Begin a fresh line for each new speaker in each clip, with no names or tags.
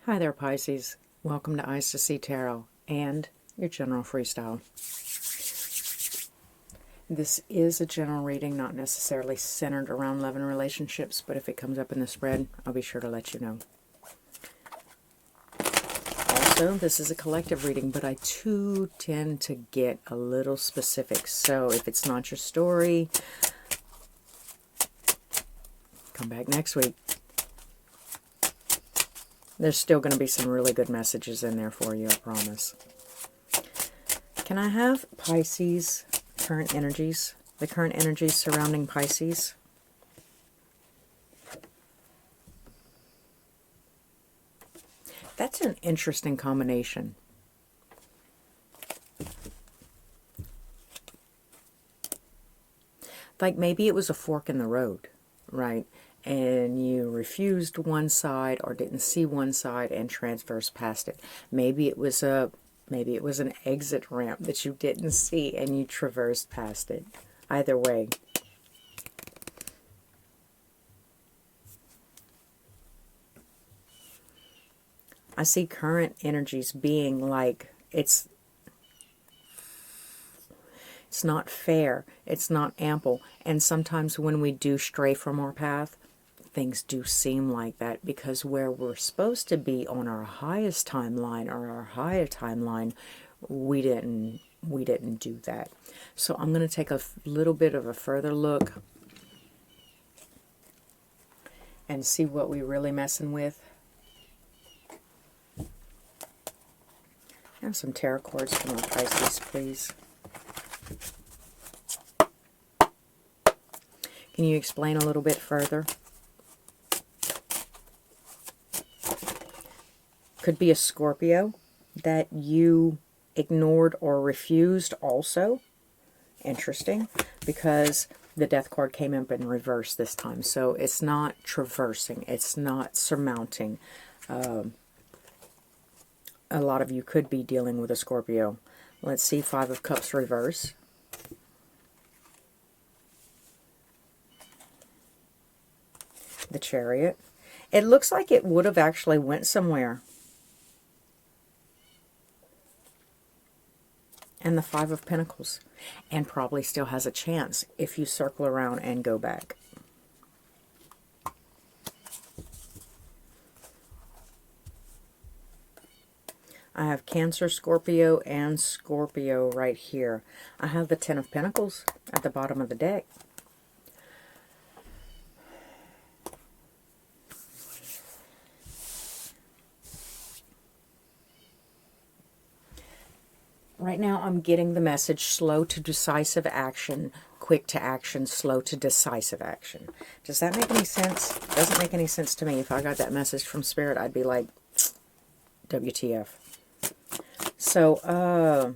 Hi there, Pisces. Welcome to Eyes to See Tarot and your general freestyle. This is a general reading, not necessarily centered around love and relationships, but if it comes up in the spread, I'll be sure to let you know. Also, this is a collective reading, but I too tend to get a little specific. So if it's not your story, come back next week. There's still going to be some really good messages in there for you, I promise. Can I have Pisces current energies? The current energies surrounding Pisces? That's an interesting combination. Like maybe it was a fork in the road, right? And you refused one side or didn't see one side and transversed past it. Maybe it was an exit ramp that you didn't see and you traversed past it. Either way. I see current energies being like it's not fair, it's not ample, and sometimes when we do stray from our path, things do seem like that, because where we're supposed to be on our highest timeline or our higher timeline, we didn't do that. So I'm going to take a little bit of a further look and see what we're really messing with. Have some tarot cards for my Pisces, please. Can you explain a little bit further? Could be a Scorpio that you ignored or refused also. Interesting, because the Death card came up in reverse this time. So it's not traversing, it's not surmounting. A lot of you could be dealing with a Scorpio. Let's see, Five of Cups reverse. The Chariot. It looks like it would have actually went somewhere. And the Five of Pentacles. And probably still has a chance if you circle around and go back. I have Cancer, Scorpio, and Scorpio right here. I have the Ten of Pentacles at the bottom of the deck. Right now I'm getting the message slow to decisive action, quick to action, slow to decisive action. Does that make any sense? Doesn't make any sense to me. If I got that message from Spirit, I'd be like, WTF. So,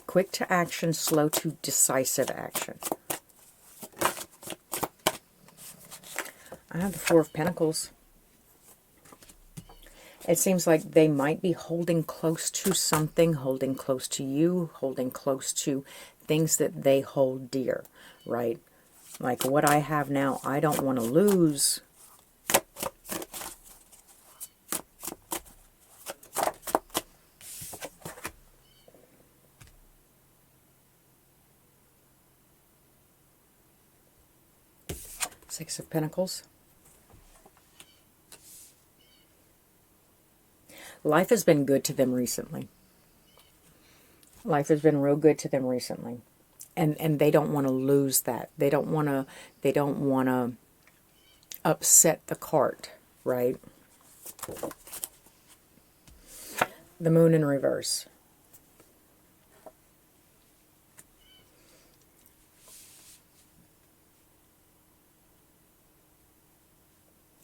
quick to action, slow to decisive action. I have the Four of Pentacles. It seems like they might be holding close to something, holding close to you, holding close to things that they hold dear, right? Like what I have now, I don't want to lose. Six of Pentacles. Life has been good to them recently. Life has been real good to them recently. And they don't want to lose that. They don't want to upset the cart, right? The Moon in reverse.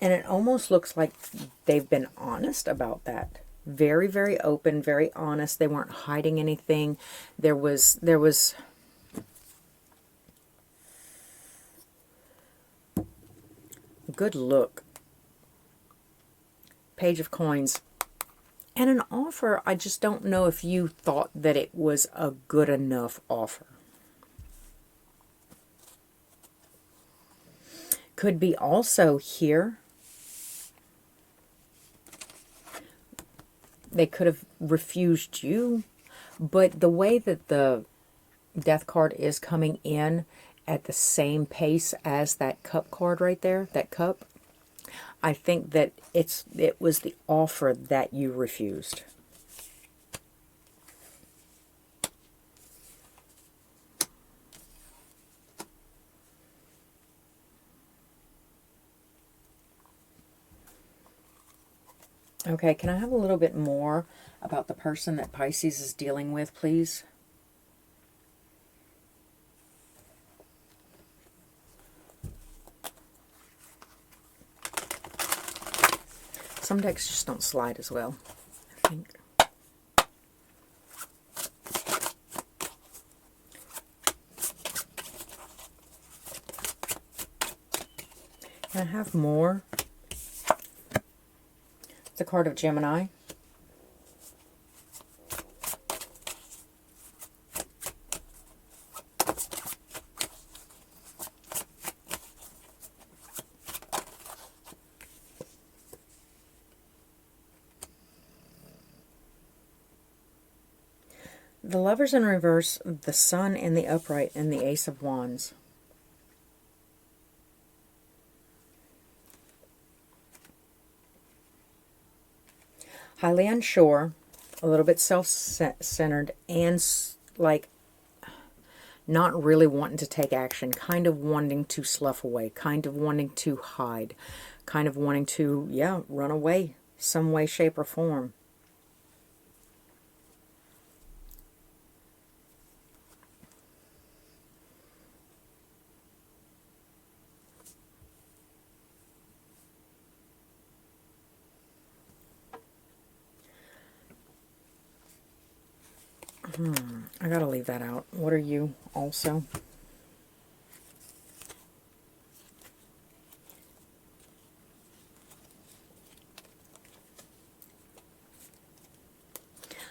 And it almost looks like they've been honest about that. Very, very open, very honest. They weren't hiding anything. There was good look. Page of Coins. And an offer, I just don't know if you thought that it was a good enough offer. Could be also here They could have refused you. But the way that the Death card is coming in at the same pace as that Cup card right there, that Cup, I think that it was the offer that you refused. Okay, can I have a little bit more about the person that Pisces is dealing with, please? Some decks just don't slide as well, I think. Can I have more? The card of Gemini. The Lovers in reverse, the Sun in the upright, and the Ace of Wands. Highly unsure, a little bit self-centered, and like not really wanting to take action, kind of wanting to slough away, kind of wanting to hide, kind of wanting to, yeah, run away some way, shape, or form. I gotta leave that out. What are you also?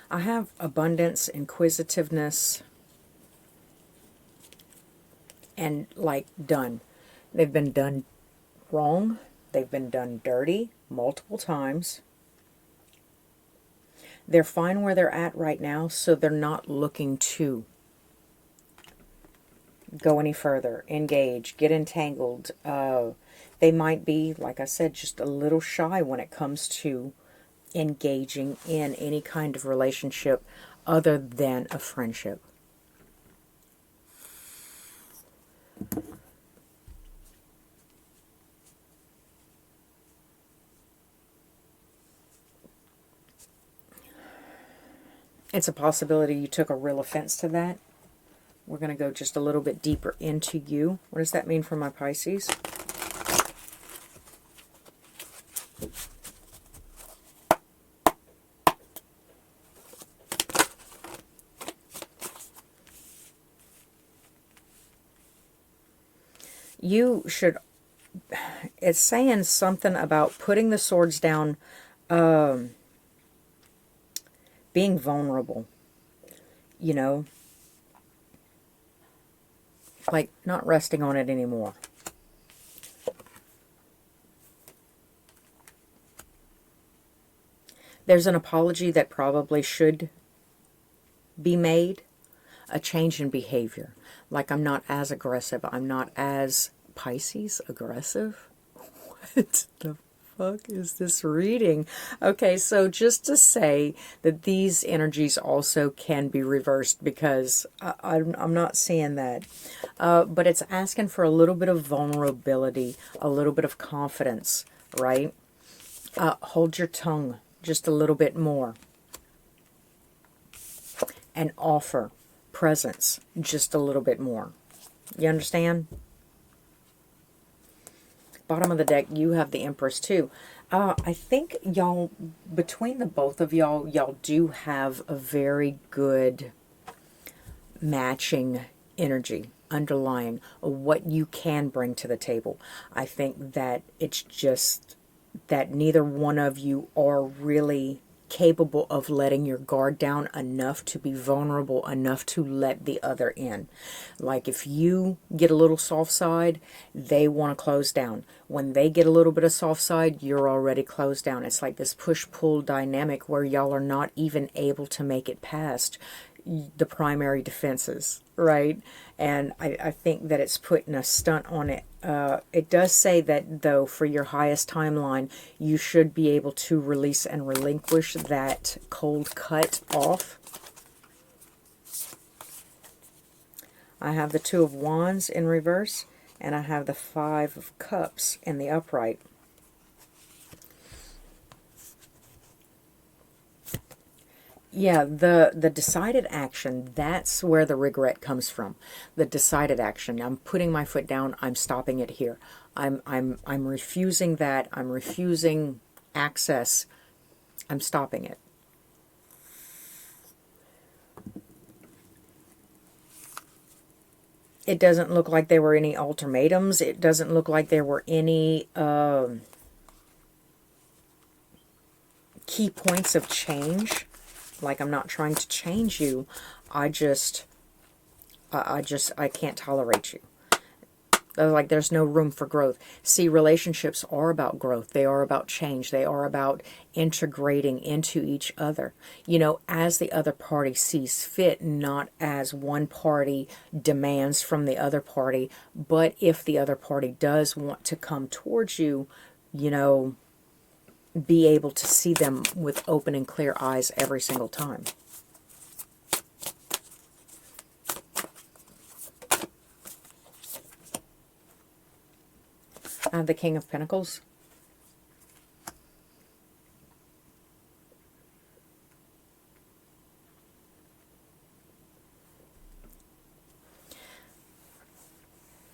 I have abundance, inquisitiveness, and like done. They've been done wrong. They've been done dirty multiple times. They're fine where they're at right now, so they're not looking to go any further, engage, get entangled. They might be, like I said, just a little shy when it comes to engaging in any kind of relationship other than a friendship. It's a possibility you took a real offense to that. We're going to go just a little bit deeper into you. What does that mean for my Pisces? You should, it's saying something about putting the swords down, being vulnerable, you know, like not resting on it anymore. There's an apology that probably should be made, a change in behavior. Like I'm not as aggressive. I'm not as Pisces aggressive. What the fuck is this reading? Okay, so just to say that these energies also can be reversed, because I'm not seeing that. But it's asking for a little bit of vulnerability, a little bit of confidence, right? Hold your tongue just a little bit more. And offer presence just a little bit more. You understand? Bottom of the deck, you have the Empress too. I think y'all, between the both of y'all, y'all do have a very good matching energy underlying what you can bring to the table. I think that it's just that neither one of you are really capable of letting your guard down enough to be vulnerable enough to let the other in. Like if you get a little soft side, they want to close down. When they get a little bit of soft side, you're already closed down. It's like this push-pull dynamic where y'all are not even able to make it past the primary defenses, right? And I think that it's putting a stunt on it. It does say that, though, for your highest timeline, you should be able to release and relinquish that cold cut off. I have the Two of Wands in reverse, and I have the Five of Cups in the upright. Yeah, the decided action, that's where the regret comes from. The decided action. I'm putting my foot down, I'm stopping it here. I'm refusing that, I'm refusing access, I'm stopping it. It doesn't look like there were any ultimatums. It doesn't look like there were any key points of change. Like, I'm not trying to change you. I can't tolerate you. Like, there's no room for growth. See, relationships are about growth. They are about change. They are about integrating into each other. You know, as the other party sees fit, not as one party demands from the other party. But if the other party does want to come towards you, you know, be able to see them with open and clear eyes every single time. I have the King of Pentacles.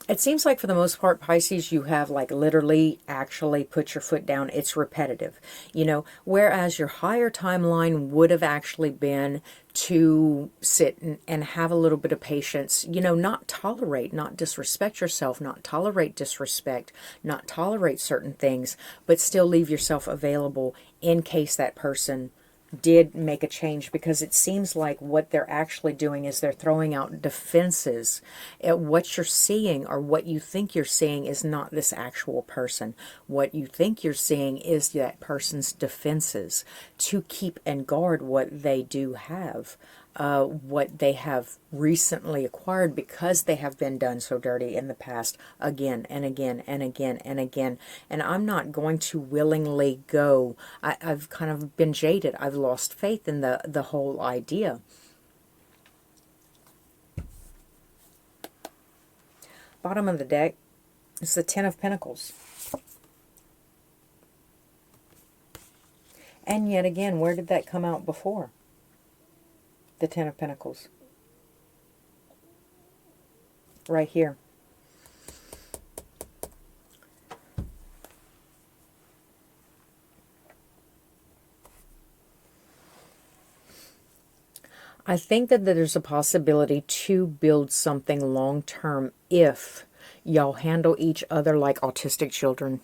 It seems like for the most part, Pisces, you have like literally actually put your foot down. It's repetitive, you know, whereas your higher timeline would have actually been to sit and have a little bit of patience, you know, not tolerate, not disrespect yourself, not tolerate disrespect, not tolerate certain things, but still leave yourself available in case that person did make a change, because it seems like what they're actually doing is they're throwing out defenses. What you're seeing, or what you think you're seeing, is not this actual person. What you think you're seeing is that person's defenses to keep and guard what they do have, what they have recently acquired, because they have been done so dirty in the past again and again and again and again. And I'm not going to willingly go. I've kind of been jaded. I've lost faith in the whole idea. Bottom of the deck is the Ten of Pentacles. And yet again, where did that come out before? The Ten of Pentacles. Right here. I think that there's a possibility to build something long-term if y'all handle each other like autistic children,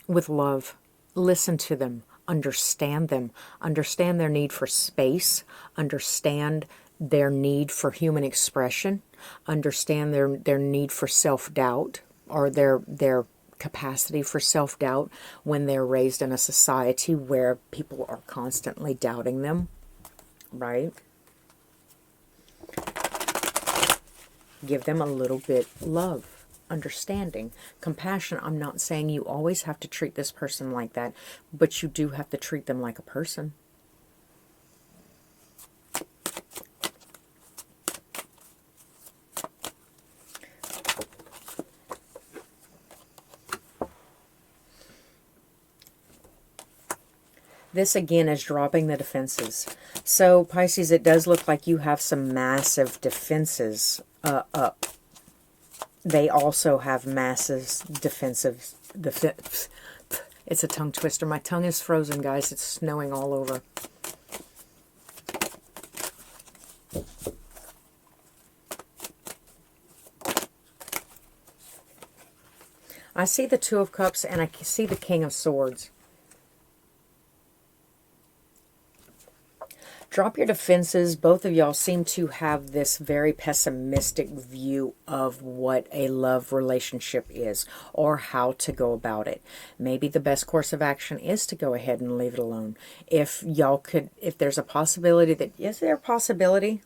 with love. Listen to them. Understand them. Understand their need for space. Understand their need for human expression. Understand their need for self-doubt, or their capacity for self-doubt when they're raised in a society where people are constantly doubting them, right? Give them a little bit love, understanding, compassion. I'm not saying you always have to treat this person like that, but you do have to treat them like a person. This again is dropping the defenses. So Pisces, it does look like you have some massive defenses up. They also have massive defensive. It's a tongue twister. My tongue is frozen, guys. It's snowing all over. I see the Two of Cups and I see the King of Swords. Drop your defenses. Both of y'all seem to have this very pessimistic view of what a love relationship is or how to go about it. Maybe the best course of action is to go ahead and leave it alone. If y'all could, if there's a possibility that, is there a possibility?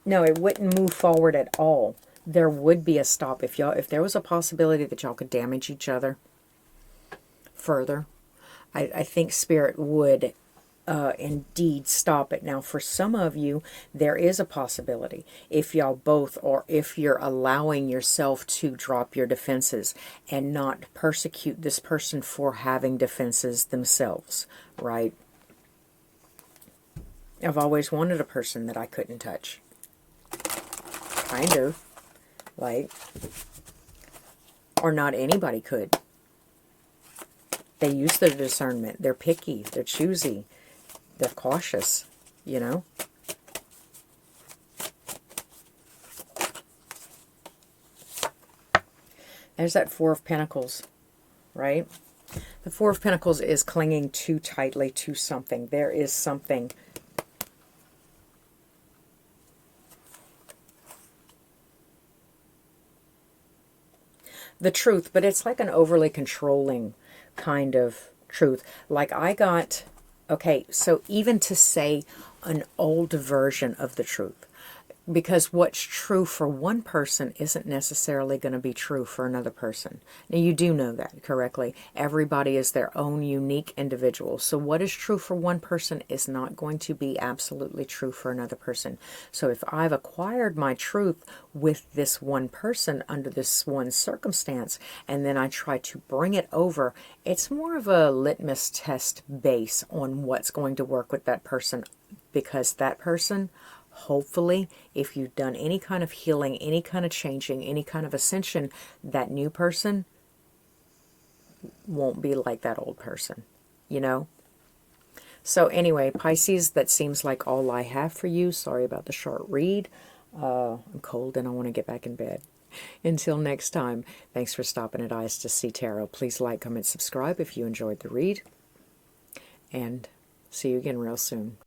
No, it wouldn't move forward at all. There would be a stop. If there was a possibility that y'all could damage each other further, I think Spirit would indeed stop it. Now, for some of you, there is a possibility. If y'all both, or if you're allowing yourself to drop your defenses and not persecute this person for having defenses themselves, right? I've always wanted a person that I couldn't touch. Kind of. Like, or not anybody could. They use their discernment. They're picky. They're choosy. They're cautious, you know. There's that Four of Pentacles, right? The Four of Pentacles is clinging too tightly to something. There is something. The truth, but it's like an overly controlling kind of truth. Like I got, okay, so even to say an old version of the truth, because what's true for one person isn't necessarily going to be true for another person. Now, you do know that correctly. Everybody is their own unique individual. So what is true for one person is not going to be absolutely true for another person. So if I've acquired my truth with this one person under this one circumstance, and then I try to bring it over, it's more of a litmus test base on what's going to work with that person, because that person, hopefully, if you've done any kind of healing, any kind of changing, any kind of ascension, that new person won't be like that old person, you know? So anyway, Pisces, that seems like all I have for you. Sorry about the short read. I'm cold and I want to get back in bed. Until next time, thanks for stopping at Eyes to See Tarot. Please like, comment, subscribe if you enjoyed the read. And see you again real soon.